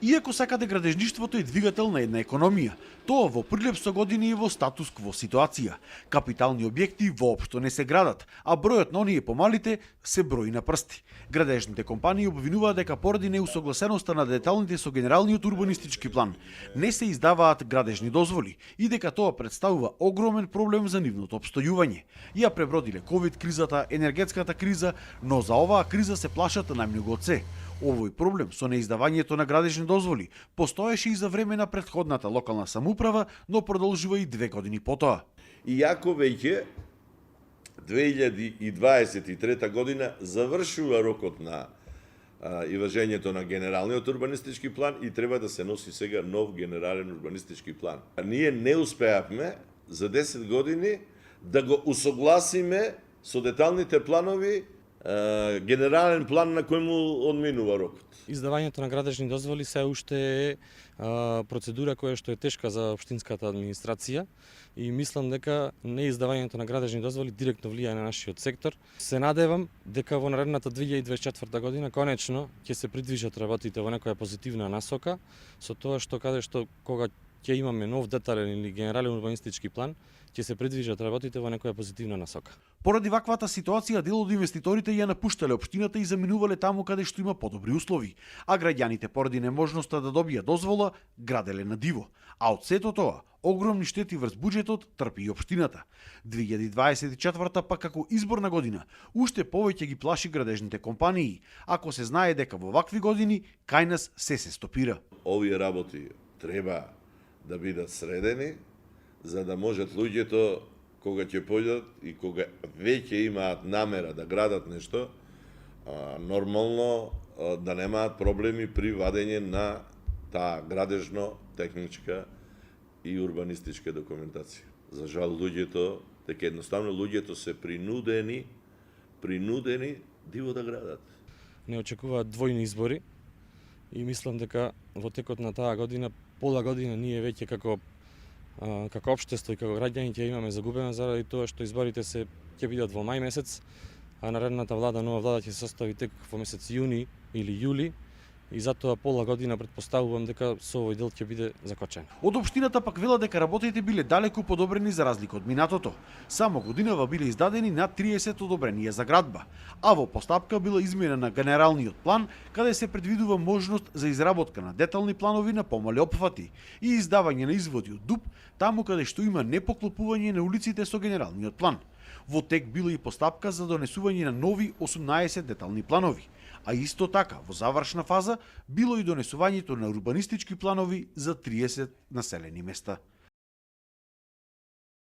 Иако сакате градежништвото е двигател на една економија, тоа во прилеп со години е во статус кво ситуација. Капитални објекти воопшто не се градат, а бројот на оние помалите се брои на прсти. Градежните компании обвинуваат дека поради неусогласеноста на деталните со генералниот урбанистички план не се издаваат градежни дозволи и дека тоа представува огромен проблем за нивното опстојување. Ја пребродиле ковид кризата, енергетската криза, но за оваа криза се плашат најмногу од се. Овој проблем со неиздавањето на градежни дозволи постоеше и за време на претходната локална самоуправа, но продолжува и 2 години потоа. Иако веќе 2023 година завршува рокот на важењето на генералниот урбанистички план и треба да се носи сега нов генерален урбанистички план. Ние не успеавме за 10 години да го усогласиме со деталните планови генерален план на кој му одминува рокот. Издавањето на градежни дозволи се уште е процедура која што е тешка за општинската администрација и мислам дека неиздавањето на градежни дозволи директно влијае на нашиот сектор. Се надевам дека во наредната 2024 година конечно ќе се придвижат работите во некоја позитивна насока, со тоа што кога ќе имаме нов детален или генерален урбанистички план, ќе се придвижат работите во некоја позитивна насока. Поради ваквата ситуација, дел од инвеститорите ја напуштале општината и заминувале таму каде што има подобри услови, а граѓаните поради неможноста да добијат дозвола, граделе на диво. А од сето тоа, огромни штети врз буџетот трпи и општината. 2024 пак како изборна година, уште повеќе ги плаши градежните компании, ако се знае дека во вакви години кај нас се стопира. Овие работи треба да бидат средени, за да можат луѓето, кога ќе појдат и кога веќе имаат намера да градат нешто, нормално да немаат проблеми при вадење на таа градежно-техничка и урбанистичка документација. За жал дека едноставно луѓето се принудени диво да градат. Не очекуваат двојни избори и мислам дека во текот на таа година, пола година ние веќе како општество и како граѓани ќе имаме загубено заради тоа што изборите ќе бидат во мај месец, а наредната нова влада ќе се состави тек во месец јуни или јули и затоа пола година претпоставувам дека со овој дел ќе биде закочен. Од општината пак велат дека работите биле далеку подобрени за разлика од минатото. Само годинава биле издадени над 30 одобренија за градба, а во постапка била изменена генералниот план, каде се предвидува можност за изработка на детални планови на помали опфати и издавање на изводи од ДУП таму каде што има непоклопување на улиците со генералниот план. Во тек била и постапка за донесување на нови 18 детални планови, а исто така во завршна фаза било и донесувањето на урбанистички планови за 30 населени места.